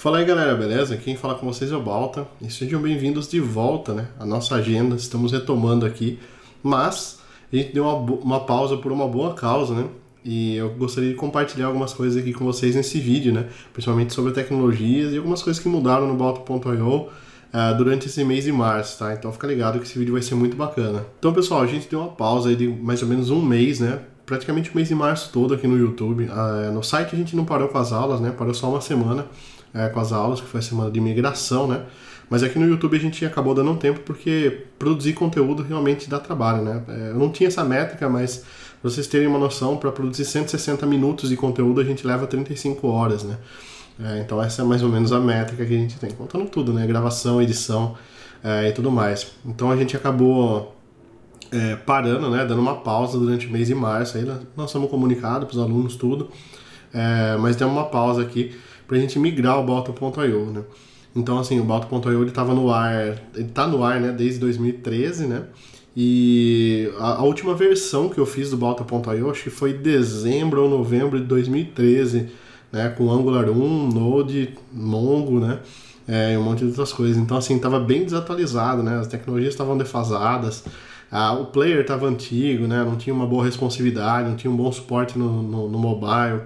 Fala aí galera, beleza? Quem fala com vocês é o Balta e sejam bem-vindos de volta, né? A nossa agenda, estamos retomando aqui, mas a gente deu uma pausa por uma boa causa, né? E eu gostaria de compartilhar algumas coisas aqui com vocês nesse vídeo, né? Principalmente sobre tecnologias e algumas coisas que mudaram no Balta.io durante esse mês de março, tá? Então fica ligado que esse vídeo vai ser muito bacana. Então pessoal, a gente deu uma pausa aí de mais ou menos um mês, né? Praticamente o mês de março todo aqui no YouTube. No site a gente não parou com as aulas, né? Parou só uma semana com as aulas, que foi a semana de migração, né? Mas aqui no YouTube a gente acabou dando um tempo porque produzir conteúdo realmente dá trabalho, né? Eu não tinha essa métrica, mas pra vocês terem uma noção, para produzir 160 minutos de conteúdo a gente leva 35 horas, né? Então essa é mais ou menos a métrica que a gente tem, contando tudo, né? Gravação, edição e tudo mais. Então a gente acabou parando, né? Dando uma pausa durante o mês de março. Aí nós somos comunicados para os alunos, tudo. Mas demos uma pausa aqui pra gente migrar o Balta.io, né? Então assim, o Balta.io ele tava no ar, ele tá no ar, né, desde 2013, né? E a última versão que eu fiz do Balta.io, acho que foi dezembro ou novembro de 2013, né, com Angular 1, Node, Mongo, né? E um monte de outras coisas. Então assim, tava bem desatualizado, né? As tecnologias estavam defasadas. O player estava antigo, né? Não tinha uma boa responsividade, não tinha um bom suporte no mobile.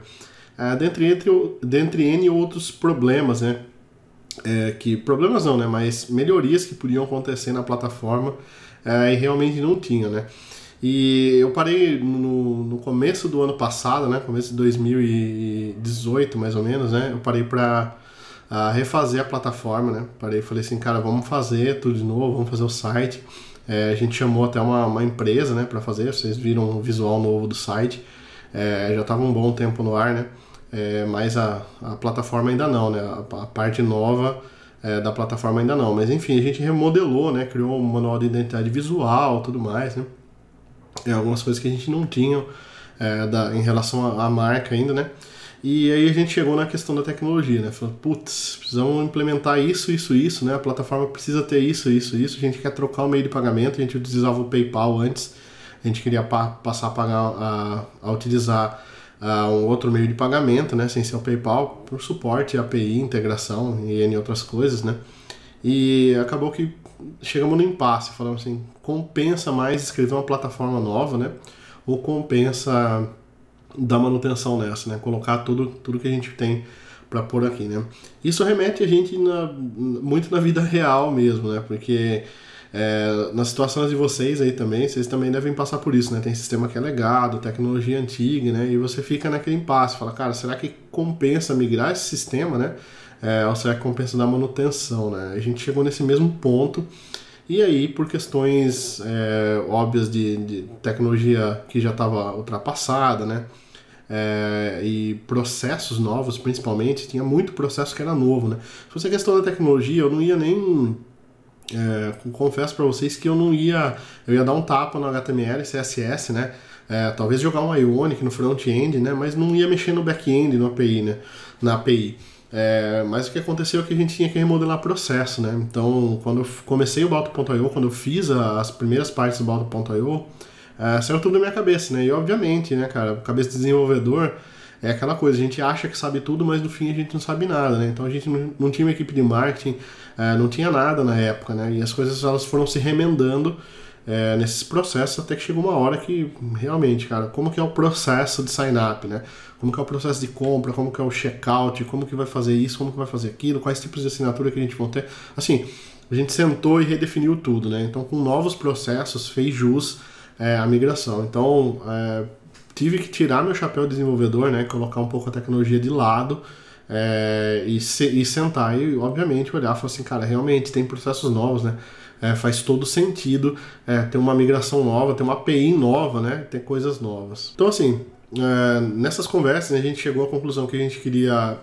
Dentre N outros problemas, né? Problemas não, né? Mas melhorias que podiam acontecer na plataforma e realmente não tinha, né? E eu parei no começo do ano passado, né? Começo de 2018, mais ou menos, né? Eu parei para refazer a plataforma, né? Parei e falei assim, cara, vamos fazer tudo de novo, vamos fazer o site. A gente chamou até uma empresa, né, para fazer. Vocês viram o visual novo do site. Já estava um bom tempo no ar, né? Mas a plataforma ainda não, né? A parte nova da plataforma ainda não. Mas enfim, a gente remodelou, né? Criou um manual de identidade visual, tudo mais, né? Algumas coisas que a gente não tinha em relação à marca ainda, né? E aí a gente chegou na questão da tecnologia, né? Falou, putz, precisamos implementar isso, né? A plataforma precisa ter isso. A gente quer trocar o meio de pagamento, a gente utilizava o PayPal antes, a gente queria passar a pagar, a utilizar um outro meio de pagamento, né? Sem ser o PayPal, por suporte, API, integração e N outras coisas, né? E acabou que chegamos no impasse, falamos assim, compensa mais escrever uma plataforma nova, né? Ou compensa dar manutenção nessa, né? Colocar tudo que a gente tem para pôr aqui, né? Isso remete a gente muito na vida real mesmo, né? Porque nas situações de vocês aí também, vocês também devem passar por isso, né? Tem sistema que é legado, tecnologia antiga, né? E você fica naquele impasse, fala, cara, será que compensa migrar esse sistema, né? Ou será que compensa dar manutenção, né? A gente chegou nesse mesmo ponto. E aí, por questões óbvias de tecnologia que já estava ultrapassada, né? E processos novos, principalmente, tinha muito processo que era novo, né? Se fosse a questão da tecnologia, eu não ia nem... confesso para vocês que eu ia dar um tapa no HTML, CSS, né? Talvez jogar um Ionic no front-end, né? Mas não ia mexer no back-end, no API, né? Na API. Mas o que aconteceu é que a gente tinha que remodelar processo, né? Então, quando eu comecei o Balta.io, quando eu fiz as primeiras partes do Balta.io, saiu tudo da minha cabeça, né? E obviamente, né, cara, cabeça de desenvolvedor é aquela coisa, a gente acha que sabe tudo, mas no fim a gente não sabe nada, né? Então a gente não tinha uma equipe de marketing, não tinha nada na época, né? E as coisas elas foram se remendando nesses processos até que chegou uma hora que realmente, cara, como que é o processo de sign-up, né? Como que é o processo de compra, como que é o checkout, como que vai fazer isso, como que vai fazer aquilo, quais tipos de assinatura que a gente vai ter. Assim, a gente sentou e redefiniu tudo, né? Então com novos processos fez jus a migração. Então tive que tirar meu chapéu de desenvolvedor, né? Colocar um pouco a tecnologia de lado e sentar e obviamente olhar e falar assim, cara, realmente tem processos novos, né? Faz todo sentido ter uma migração nova, ter uma API nova, né? Ter coisas novas. Então assim, nessas conversas, né, a gente chegou à conclusão que a gente queria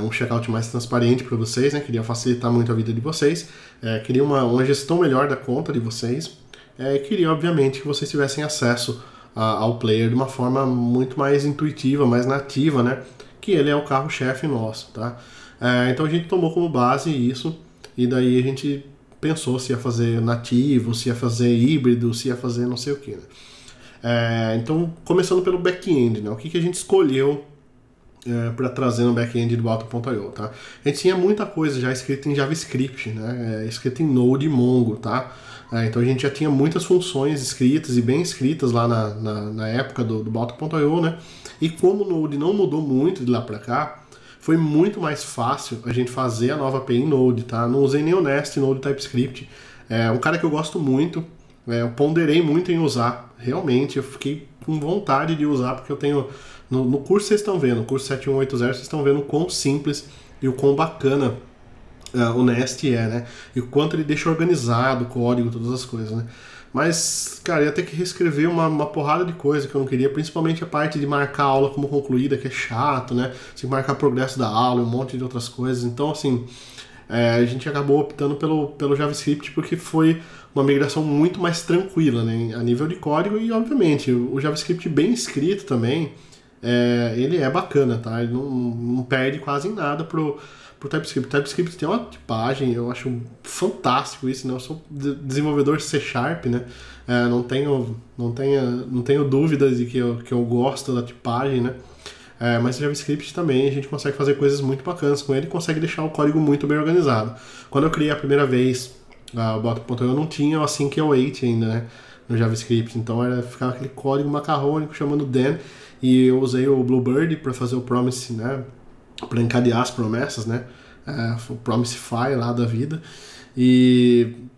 um checkout mais transparente para vocês, né? Queria facilitar muito a vida de vocês, queria uma gestão melhor da conta de vocês, queria obviamente que vocês tivessem acesso ao player de uma forma muito mais intuitiva, mais nativa, né? Que ele é o carro-chefe nosso, tá? Então a gente tomou como base isso e daí a gente pensou se ia fazer nativo, se ia fazer híbrido, se ia fazer não sei o que, né? Então, começando pelo back-end, né? O que a gente escolheu para trazer no back-end do Auto.io, tá? A gente tinha muita coisa já escrita em JavaScript, né? Escrita em Node e Mongo, tá? Então a gente já tinha muitas funções escritas e bem escritas lá na época do Auto.io, né? E como o Node não mudou muito de lá para cá, foi muito mais fácil a gente fazer a nova API em Node, tá? Não usei nem o Nest, Node TypeScript. É um cara que eu gosto muito, eu ponderei muito em usar, realmente, eu fiquei com vontade de usar, porque eu tenho... No curso vocês estão vendo, no curso 7180, vocês estão vendo o quão simples e o quão bacana o Nest é, né? E o quanto ele deixa organizado o código, todas as coisas, né? Mas, cara, eu ia ter que reescrever uma porrada de coisa que eu não queria, principalmente a parte de marcar a aula como concluída, que é chato, né? Você marcar progresso da aula e um monte de outras coisas. Então, assim, a gente acabou optando pelo JavaScript porque foi uma migração muito mais tranquila, né? A nível de código e, obviamente, o JavaScript bem escrito também, ele é bacana, tá? Ele não perde quase em nada pro TypeScript. O TypeScript tem uma tipagem, eu acho fantástico isso, né? Eu sou desenvolvedor C Sharp, né? Não tenho dúvidas de que eu gosto da tipagem, né? Mas o JavaScript também a gente consegue fazer coisas muito bacanas com ele e consegue deixar o código muito bem organizado. Quando eu criei a primeira vez o Auto.io, eu não tinha o async e await ainda, né? No JavaScript, então ficava aquele código macarrônico chamando den, e eu usei o Bluebird para fazer o promise, né? Para encadear as promessas, né? O Promisify lá da vida.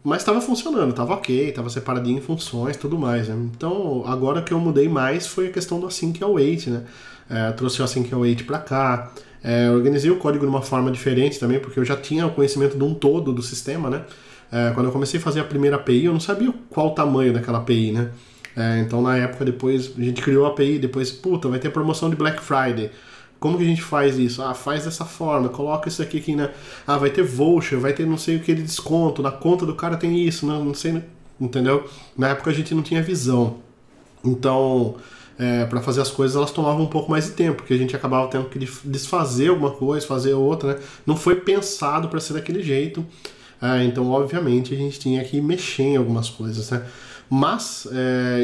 Mas estava funcionando, estava ok, estava separadinho em funções, tudo mais, né? Então, agora que eu mudei mais foi a questão do async e await, né? Trouxe o async e await para cá. Organizei o código de uma forma diferente também, porque eu já tinha o conhecimento de um todo do sistema, né? Quando eu comecei a fazer a primeira API, eu não sabia qual o tamanho daquela API, né? Então, na época, depois, a gente criou a API, depois, vai ter promoção de Black Friday. Como que a gente faz isso? Faz dessa forma, coloca isso aqui, né? Vai ter voucher, vai ter não sei o que de desconto, na conta do cara tem isso, não sei, entendeu? Na época a gente não tinha visão. Então, para fazer as coisas, elas tomavam um pouco mais de tempo, porque a gente acabava tendo que desfazer alguma coisa, fazer outra, né? Não foi pensado para ser daquele jeito. Então, obviamente, a gente tinha que mexer em algumas coisas, né? Mas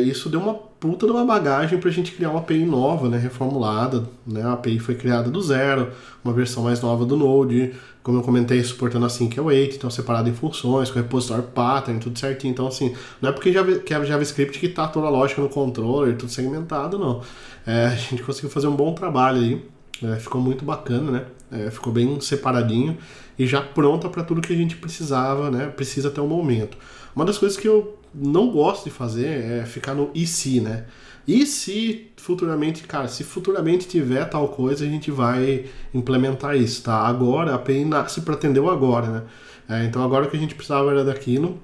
isso deu uma puta de uma bagagem pra gente criar uma API nova, né, reformulada, né? A API foi criada do zero, uma versão mais nova do Node, como eu comentei, suportando async e await, então separado em funções, com repositório pattern, tudo certinho. Então, assim, não é porque que é JavaScript que tá toda a lógica no controller, tudo segmentado, não. A gente conseguiu fazer um bom trabalho aí, ficou muito bacana, né? Ficou bem separadinho e já pronta para tudo que a gente precisava, né? Precisa até o momento. Uma das coisas que eu não gosto de fazer é ficar no e se, né? E se futuramente, cara, se futuramente tiver tal coisa, a gente vai implementar isso, tá? Agora, a API nasce para atender o agora, né? Então agora o que a gente precisava era daquilo,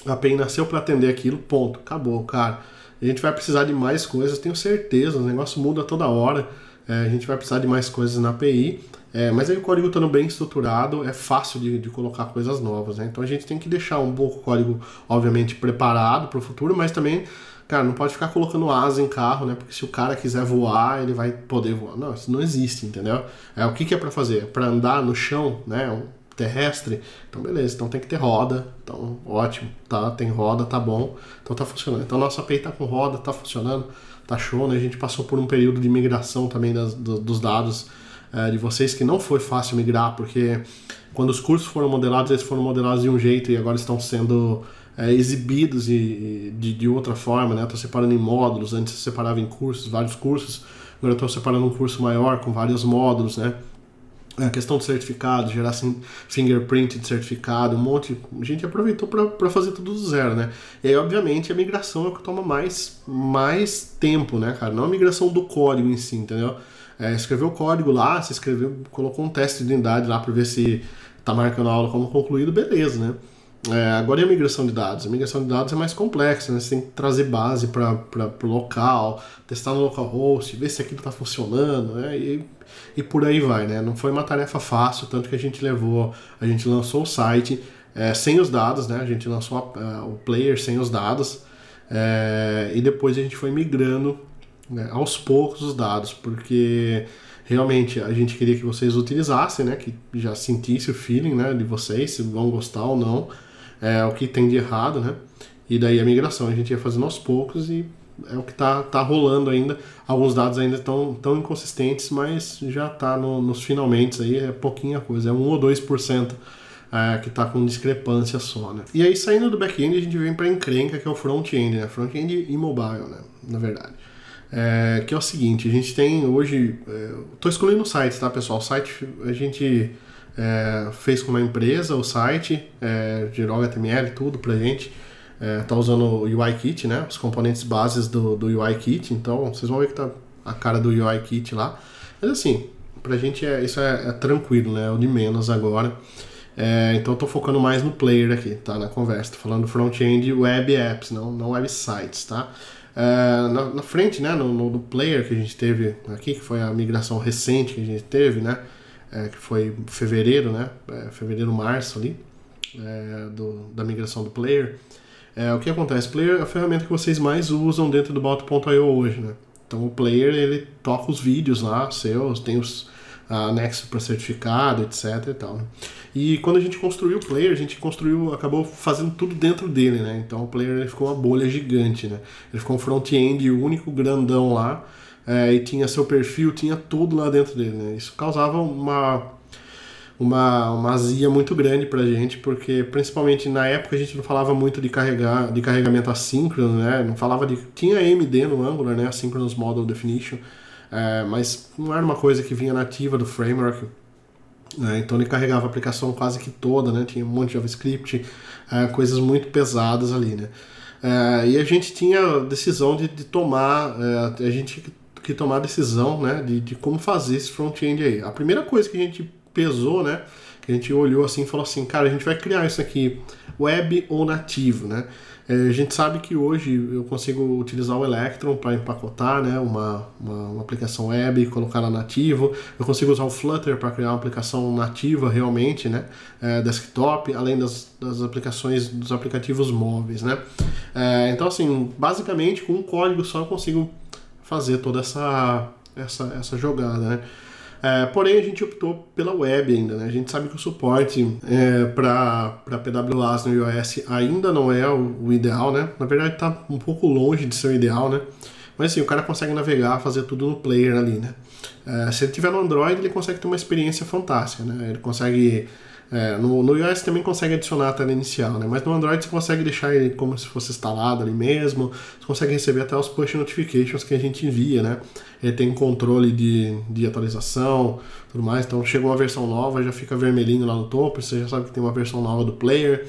a API nasceu para atender aquilo, ponto, acabou, cara. A gente vai precisar de mais coisas, tenho certeza, o negócio muda toda hora, a gente vai precisar de mais coisas na API, mas aí o código estando bem estruturado, é fácil de colocar coisas novas, né? Então a gente tem que deixar um pouco o código, obviamente, preparado para o futuro, mas também, cara, não pode ficar colocando asa em carro, né? Porque se o cara quiser voar, ele vai poder voar. Não, isso não existe, entendeu? O que é para fazer? É para andar no chão, né? Um terrestre? Então beleza, então tem que ter roda, então ótimo, tá? Tem roda, tá bom, então tá funcionando. Então nossa API tá com roda, tá funcionando, tá show, né? A gente passou por um período de migração também dos dados de vocês, que não foi fácil migrar, porque quando os cursos foram modelados, eles foram modelados de um jeito e agora estão sendo exibidos de outra forma, né? Estou separando em módulos, antes eu separava em cursos, vários cursos, agora eu estou separando um curso maior com vários módulos, né? A questão do certificado, gerar fingerprint de certificado, um monte. A gente aproveitou para fazer tudo do zero, né? E aí, obviamente, a migração é o que toma mais tempo, né, cara? Não a migração do código em si, entendeu? Escreveu o código lá, você colocou um teste de unidade lá para ver se tá marcando a aula como concluído, beleza, né? Agora e a migração de dados? A migração de dados é mais complexa, né? Você tem que trazer base para o local, testar no localhost, ver se aquilo está funcionando, né? E por aí vai, né? Não foi uma tarefa fácil, tanto que a gente lançou o site sem os dados, né? A gente lançou o player sem os dados e depois a gente foi migrando, né, aos poucos os dados, porque realmente a gente queria que vocês utilizassem, né? Que já sentisse o feeling, né, de vocês, se vão gostar ou não. O que tem de errado, né? E daí a migração a gente ia fazendo aos poucos e é o que tá rolando ainda. Alguns dados ainda estão tão inconsistentes, mas já está nos finalmente aí, é pouquinha coisa, é 1 ou 2% que está com discrepância só, né? E aí, saindo do back-end, a gente vem para a encrenca, que é o front-end, né? Front-end e mobile, né? Na verdade. Que é o seguinte, a gente tem hoje... Estou excluindo o site, tá, pessoal? O site a gente fez com uma empresa, o site, gerou HTML, tudo pra gente. Tá usando o UIKit, né? Os componentes bases do UIKit, então vocês vão ver que tá a cara do UIKit lá. Mas assim, pra gente isso é tranquilo, né? É o de menos agora. Então eu tô focando mais no player aqui, tá? Na conversa, tô falando front-end web apps, não websites, tá? Na frente, né? No player que a gente teve aqui, que foi a migração recente que a gente teve, né? Que foi fevereiro, né? Fevereiro, março ali, da migração do player. O que acontece? Player é a ferramenta que vocês mais usam dentro do Balto.io hoje, né? Então o player, ele toca os vídeos lá, seus, tem os anexos para certificado, etc e tal, né? E quando a gente construiu o player, a gente acabou fazendo tudo dentro dele, né? Então o player ele ficou uma bolha gigante, né? Ele ficou um front-end único, grandão lá, e tinha seu perfil, tinha tudo lá dentro dele, né? Isso causava uma azia muito grande pra gente, porque principalmente na época a gente não falava muito de carregamento assíncrono, né? Não falava tinha AMD no Angular, né? Asynchronous Model Definition, mas não era uma coisa que vinha nativa do framework, né? Então ele carregava a aplicação quase que toda, né? Tinha um monte de JavaScript, coisas muito pesadas ali, né? E a gente tinha a decisão de tomar, a gente que tomar a decisão, né? De como fazer esse front-end aí. A primeira coisa que a gente pesou, né? Que a gente olhou assim e falou assim, cara, a gente vai criar isso aqui web ou nativo, né? A gente sabe que hoje eu consigo utilizar o Electron para empacotar, né, uma aplicação web e colocar ela nativo. Eu consigo usar o Flutter para criar uma aplicação nativa realmente, né, desktop, além das aplicações, dos aplicativos móveis, né. Então, assim, basicamente com um código só eu consigo fazer toda essa jogada, né. Porém, a gente optou pela web ainda, né? A gente sabe que o suporte para PWAs no iOS ainda não é o ideal, né? Na verdade, está um pouco longe de ser o ideal, né? Mas assim, o cara consegue navegar, fazer tudo no player ali, né? Se ele tiver no Android, ele consegue ter uma experiência fantástica, né? Ele consegue... no iOS também consegue adicionar a tela inicial, né? Mas no Android você consegue deixar ele como se fosse instalado ali mesmo, você consegue receber até os push notifications que a gente envia, né? Ele tem controle de atualização, tudo mais, então chega uma versão nova, já fica vermelhinho lá no topo, você já sabe que tem uma versão nova do player,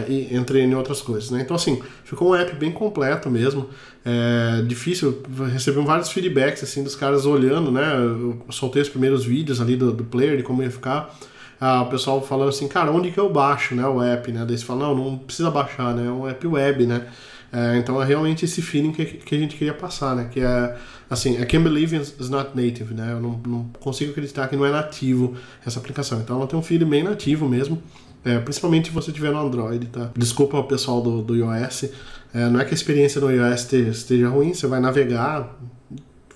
e entre outras coisas, né? Então assim, ficou um app bem completo mesmo. Difícil, recebemos vários feedbacks assim dos caras olhando, né? Eu soltei os primeiros vídeos ali do player, de como ia ficar. O pessoal falando assim, cara, onde que eu baixo, né, o app, né? Daí você fala, não precisa baixar, né? É um app web, né? Então é realmente esse feeling que a gente queria passar, né? Que é, assim, I can't believe it's not native, né? Eu não consigo acreditar que não é nativo essa aplicação. Então ela tem um feeling bem nativo mesmo, principalmente se você tiver no Android, tá? Desculpa o pessoal do iOS, não é que a experiência no iOS esteja ruim, você vai navegar,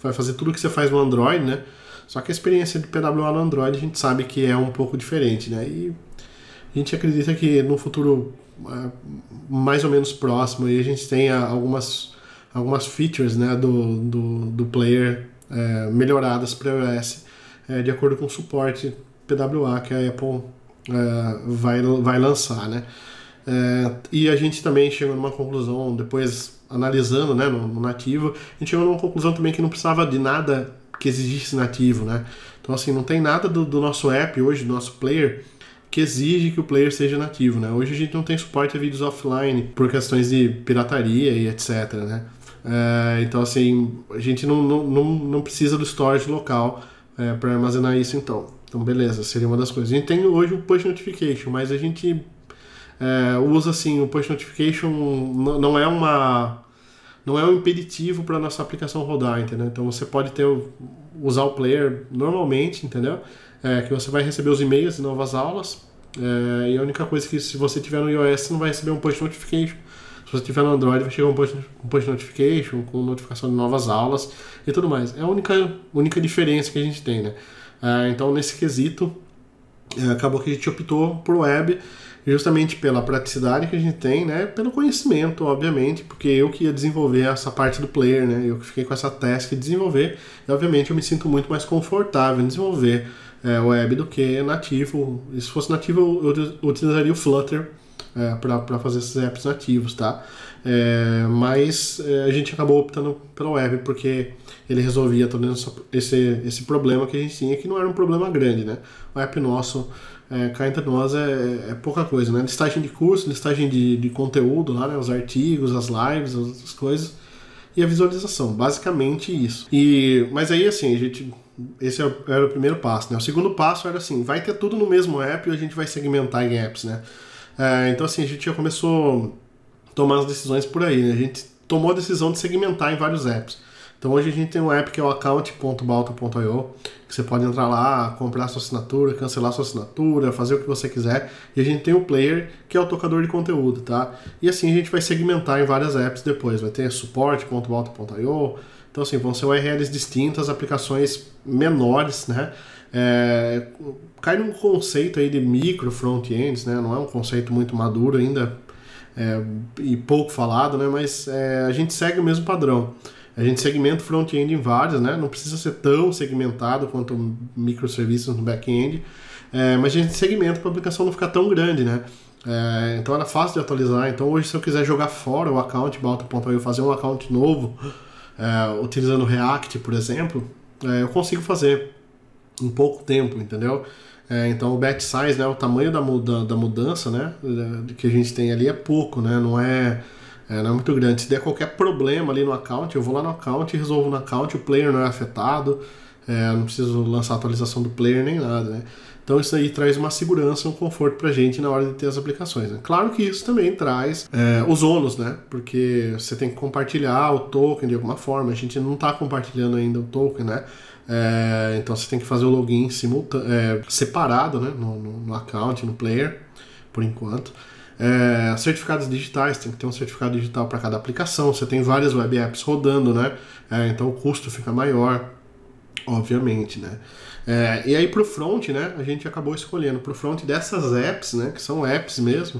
vai fazer tudo que você faz no Android, né? Só que a experiência de PWA no Android a gente sabe que é um pouco diferente, né? E a gente acredita que no futuro mais ou menos próximo aí a gente tenha algumas features, né, do player melhoradas para iOS, de acordo com o suporte PWA que a Apple vai lançar, né? E a gente também chegou numa conclusão, depois analisando, né, no nativo, a gente chegou numa conclusão também que não precisava de nada que exigisse nativo, né? Então assim, não tem nada do nosso app hoje, do nosso player, que exige que o player seja nativo, né? Hoje a gente não tem suporte a vídeos offline por questões de pirataria e etc, né? Então assim, a gente não precisa do storage local para armazenar isso então. Então beleza, seria uma das coisas. A gente tem hoje o push notification, mas a gente usa assim, o push notification não é um impeditivo para a nossa aplicação rodar, entendeu? Então você pode usar o player normalmente, entendeu? Que você vai receber os e-mails de novas aulas, e a única coisa que se você tiver no iOS você não vai receber um push notification. Se você tiver no Android vai chegar um push notification com notificação de novas aulas e tudo mais. É a única diferença que a gente tem, né? Então nesse quesito acabou que a gente optou por web. justamente pela praticidade que a gente tem, né, pelo conhecimento, obviamente, porque eu que ia desenvolver essa parte do player, né, eu que fiquei com essa task de desenvolver, e obviamente eu me sinto muito mais confortável em desenvolver web do que nativo. E se fosse nativo eu utilizaria o Flutter para fazer esses apps nativos, tá? Mas a gente acabou optando pelo web porque ele resolvia todo esse problema que a gente tinha, que não era um problema grande, né? O app nosso, cá entre nós, é pouca coisa, né? Listagem de curso, listagem de conteúdo lá, né? Os artigos, as lives, as coisas, e a visualização, basicamente isso. Mas aí, assim, esse era o primeiro passo, né? O segundo passo era assim, vai ter tudo no mesmo app e a gente vai segmentar em apps, né? Então, assim, a gente já começou a tomar as decisões por aí, né? A gente tomou a decisão de segmentar em vários apps. Então, hoje a gente tem um app que é o account.balta.io, que você pode entrar lá, comprar sua assinatura, cancelar sua assinatura, fazer o que você quiser. E a gente tem o player, que é o tocador de conteúdo, tá? E assim a gente vai segmentar em várias apps depois. Vai ter suporte.balta.io. Então, assim, vão ser URLs distintas, aplicações menores, né? Cai num conceito aí de micro front-ends, né? Não é um conceito muito maduro ainda e pouco falado, né? Mas a gente segue o mesmo padrão. A gente segmenta o front-end em vários, né? Não precisa ser tão segmentado quanto microserviços no back-end, mas a gente segmenta para a aplicação não ficar tão grande, né? Então era fácil de atualizar. Então hoje, se eu quiser jogar fora o account balta.io, fazer um account novo, utilizando React, por exemplo, eu consigo fazer em pouco tempo, entendeu? Então o batch size, né, o tamanho da mudança, né, que a gente tem ali é pouco, né, não é muito grande. Se der qualquer problema ali no account, eu vou lá no account e resolvo no account, o player não é afetado, não preciso lançar atualização do player nem nada, né. Então isso aí traz uma segurança, um conforto pra gente na hora de ter as aplicações, né? Claro que isso também traz os ônus, né? Porque você tem que compartilhar o token de alguma forma, a gente não está compartilhando ainda o token, né? Então você tem que fazer o login separado, né? No account, no player, por enquanto. Certificados digitais, tem que ter um certificado digital para cada aplicação. Você tem várias web apps rodando, né? Então o custo fica maior, obviamente, né? E aí pro front, né, a gente acabou escolhendo pro front dessas apps, né, que são apps mesmo.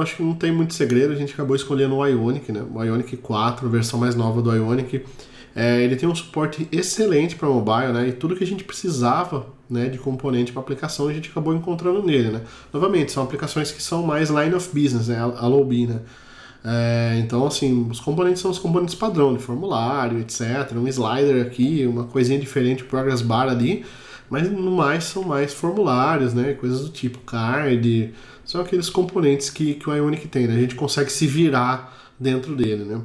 Acho que não tem muito segredo, a gente acabou escolhendo o Ionic, né, o Ionic 4, a versão mais nova do Ionic. Ele tem um suporte excelente para mobile, né, e tudo que a gente precisava, né, de componente para aplicação a gente acabou encontrando nele, né. Novamente, são aplicações que são mais line of business, né, a low B, né. Então, assim, os componentes são os componentes padrão de formulário, etc. Um slider aqui, uma coisinha diferente, progress bar ali, mas no mais são mais formulários, né? Coisas do tipo card, são aqueles componentes que o Ionic tem, né? A gente consegue se virar dentro dele, né?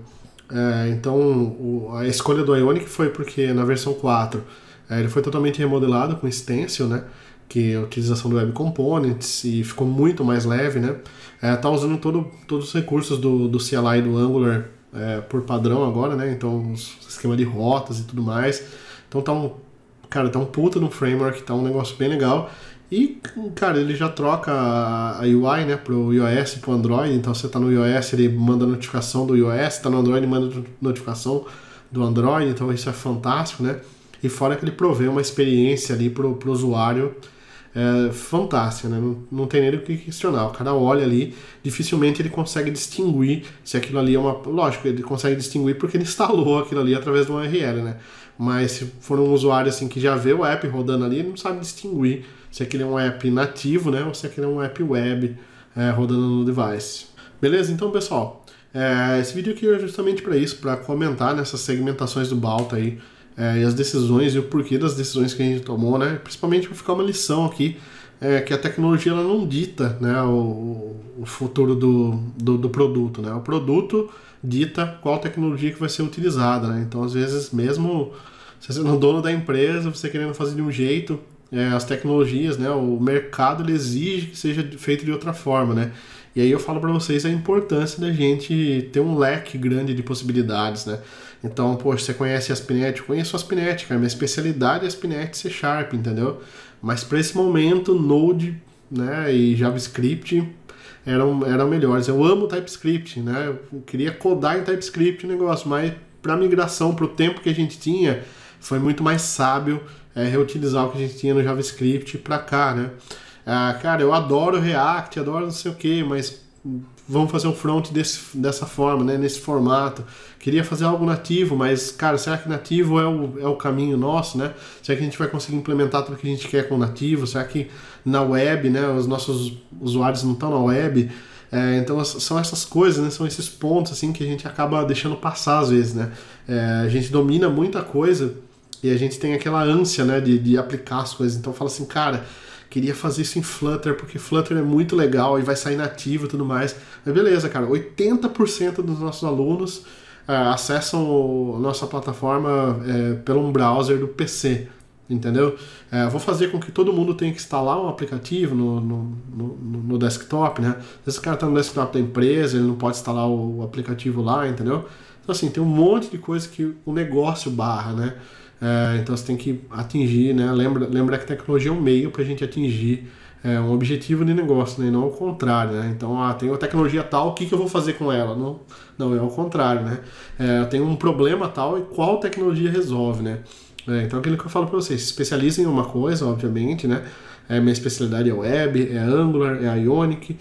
Então, a escolha do Ionic foi porque na versão 4 ele foi totalmente remodelado com Stencil, né? Que é a utilização do Web Components, e ficou muito mais leve, né? Tá usando todos os recursos do CLI do Angular por padrão agora, né? Então, o esquema de rotas e tudo mais. Então tá um puta no framework, tá um negócio bem legal. E, cara, ele já troca a UI, né, pro iOS e pro Android. Então você tá no iOS, ele manda notificação do iOS, tá no Android, ele manda notificação do Android. Então isso é fantástico, né? E fora que ele provê uma experiência ali pro usuário fantástica, né? Não tem nem o que questionar. O cara olha ali, dificilmente ele consegue distinguir se aquilo ali é uma... Lógico, ele consegue distinguir porque ele instalou aquilo ali através de uma URL, né? Mas se for um usuário assim que já vê o app rodando ali, ele não sabe distinguir se aquele é um app nativo, né? Ou se aquele é um app web rodando no device. Beleza? Então, pessoal, esse vídeo aqui é justamente para isso, para comentar nessas segmentações do Balta aí, e as decisões e o porquê das decisões que a gente tomou, né? Principalmente para ficar uma lição aqui, que a tecnologia ela não dita, né, o futuro do produto, né? O produto dita qual tecnologia que vai ser utilizada, né? Então, às vezes, mesmo se você não é dono da empresa, você querendo fazer de um jeito, as tecnologias, né, o mercado ele exige que seja feito de outra forma, né? E aí eu falo para vocês a importância da gente ter um leque grande de possibilidades, né? Então, poxa, você conhece ASP.NET? Eu conheço ASP.NET, cara. Minha especialidade é ASP.NET C#, entendeu? Mas para esse momento, Node, né, e JavaScript eram melhores. Eu amo TypeScript, né? Eu queria codar em TypeScript o negócio, mas para migração, para o tempo que a gente tinha, foi muito mais sábio reutilizar o que a gente tinha no JavaScript para cá, né? Cara, eu adoro React, adoro não sei o que, mas vamos fazer um front dessa forma, né? Nesse formato. Queria fazer algo nativo, mas, cara, será que nativo é o caminho nosso, né? Será que a gente vai conseguir implementar tudo que a gente quer com nativo? Será que na web, né, os nossos usuários não estão na web? Então são essas coisas, né? São esses pontos assim que a gente acaba deixando passar às vezes, né? A gente domina muita coisa e a gente tem aquela ânsia, né, de aplicar as coisas. Então fala assim, cara, queria fazer isso em Flutter, porque Flutter é muito legal e vai sair nativo e tudo mais. Mas beleza, cara, 80% dos nossos alunos acessam a nossa plataforma pelo um browser do PC, entendeu? Vou fazer com que todo mundo tenha que instalar um aplicativo no desktop, né? Às vezes o cara está no desktop da empresa, ele não pode instalar o aplicativo lá, entendeu? Então assim, tem um monte de coisa que o negócio barra, né? Então você tem que atingir, né? Lembra que tecnologia é um meio para a gente atingir um objetivo de negócio, né? E não o contrário, né? Então, tem uma tecnologia tal, o que eu vou fazer com ela? Não, é o contrário, né? Eu tenho um problema tal e qual tecnologia resolve, né? Então aquilo que eu falo para vocês, se especializem em uma coisa, obviamente, né? Minha especialidade é web, é Angular, é Ionic,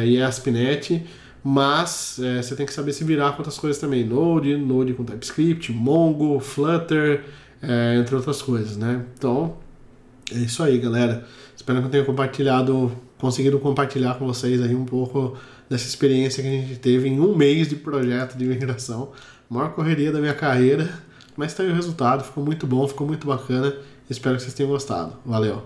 e é ASP.NET, mas você tem que saber se virar com outras coisas também, Node com TypeScript, Mongo, Flutter, entre outras coisas, né? Então, é isso aí, galera. Espero que eu tenha conseguido compartilhar com vocês aí um pouco dessa experiência que a gente teve em um mês de projeto de migração. Maior correria da minha carreira, mas tá aí o resultado, ficou muito bom, ficou muito bacana. Espero que vocês tenham gostado. Valeu!